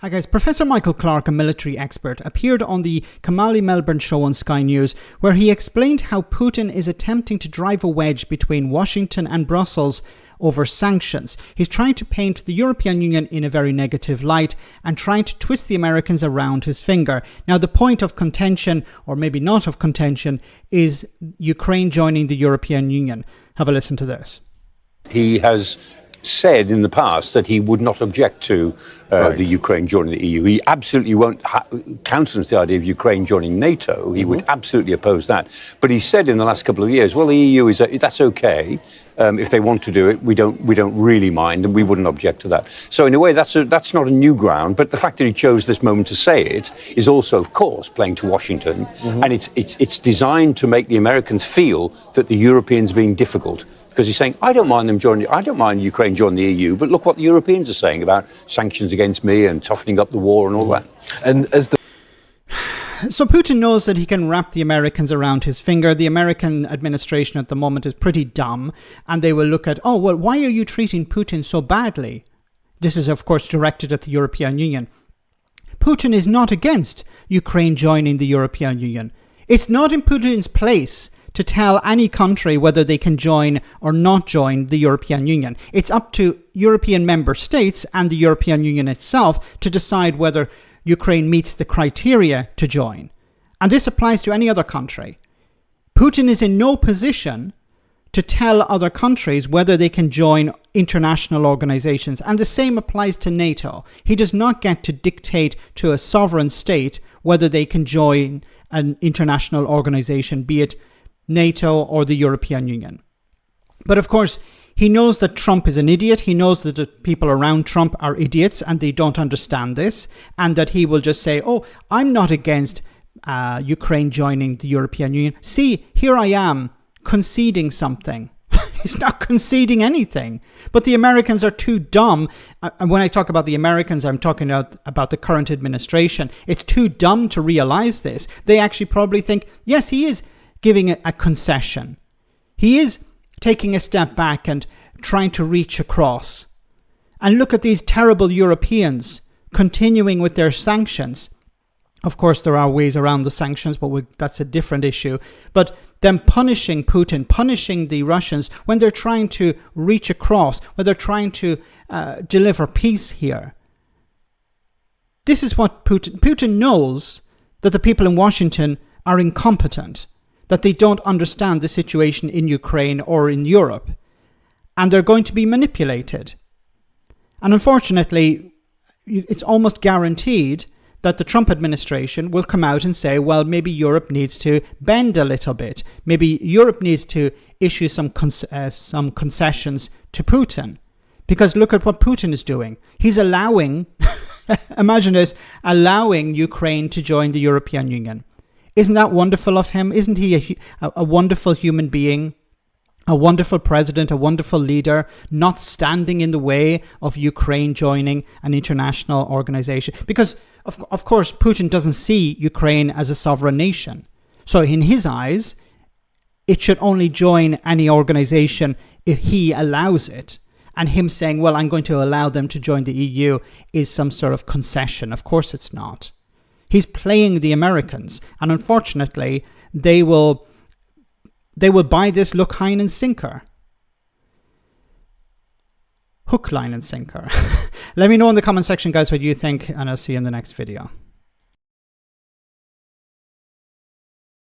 Hi guys, Professor Michael Clarke, a military expert, appeared on the Kamali Melbourne show on Sky News, where he explained how Putin is attempting to drive a wedge between Washington and Brussels over sanctions. He's trying to paint the European Union in a very negative light and trying to twist the Americans around his finger. Now, the point of contention, or maybe not of contention, is Ukraine joining the European Union. Have a listen to this. He has said in the past that he would not object to the Ukraine joining the EU. He absolutely won't countenance the idea of Ukraine joining NATO. He would absolutely oppose that. But he said in the last couple of years, well, the EU that's okay. If they want to do it, we don't really mind, and we wouldn't object to that. So in a way, that's not a new ground. But the fact that he chose this moment to say it is also, of course, playing to Washington, and it's designed to make the Americans feel that the Europeans are being difficult. Because he's saying, I don't mind Ukraine joining the EU, but look what the Europeans are saying about sanctions against me and toughening up the war and all that. And as So Putin knows that he can wrap the Americans around his finger. The American administration at the moment is pretty dumb, and they will look at, oh, well, why are you treating Putin so badly? This is, of course, directed at the European Union. Putin is not against Ukraine joining the European Union. It's not in Putin's place to tell any country whether they can join or not join the European Union. It's up to European member states and the European Union itself to decide whether Ukraine meets the criteria to join. And this applies to any other country. Putin is in no position to tell other countries whether they can join international organizations. And the same applies to NATO. He does not get to dictate to a sovereign state whether they can join an international organization, be it NATO or the European Union. But of course, he knows that Trump is an idiot. He knows that the people around Trump are idiots and they don't understand this, and that he will just say, oh, I'm not against Ukraine joining the European Union. See, here I am conceding something. He's not conceding anything. But the Americans are too dumb. And when I talk about the Americans, I'm talking about the current administration. It's too dumb to realize this. They actually probably think, yes, he is giving a concession. He is taking a step back and trying to reach across. And look at these terrible Europeans continuing with their sanctions. Of course, there are ways around the sanctions, but that's a different issue. But them punishing Putin, punishing the Russians when they're trying to reach across, when they're trying to deliver peace here. This is what Putin knows, that the people in Washington are incompetent, that they don't understand the situation in Ukraine or in Europe, and they're going to be manipulated. And unfortunately, it's almost guaranteed that the Trump administration will come out and say, well, maybe Europe needs to bend a little bit. Maybe Europe needs to issue some concessions to Putin. Because look at what Putin is doing. He's allowing, imagine this, allowing Ukraine to join the European Union. Isn't that wonderful of him? Isn't he a wonderful human being, a wonderful president, a wonderful leader, not standing in the way of Ukraine joining an international organization? Because, of course, Putin doesn't see Ukraine as a sovereign nation. So in his eyes, it should only join any organization if he allows it. And him saying, well, I'm going to allow them to join the EU is some sort of concession. Of course it's not. He's playing the Americans, and unfortunately, they will buy this hook, line, and sinker. Hook, line, and sinker. Let me know in the comment section, guys, what you think, and I'll see you in the next video.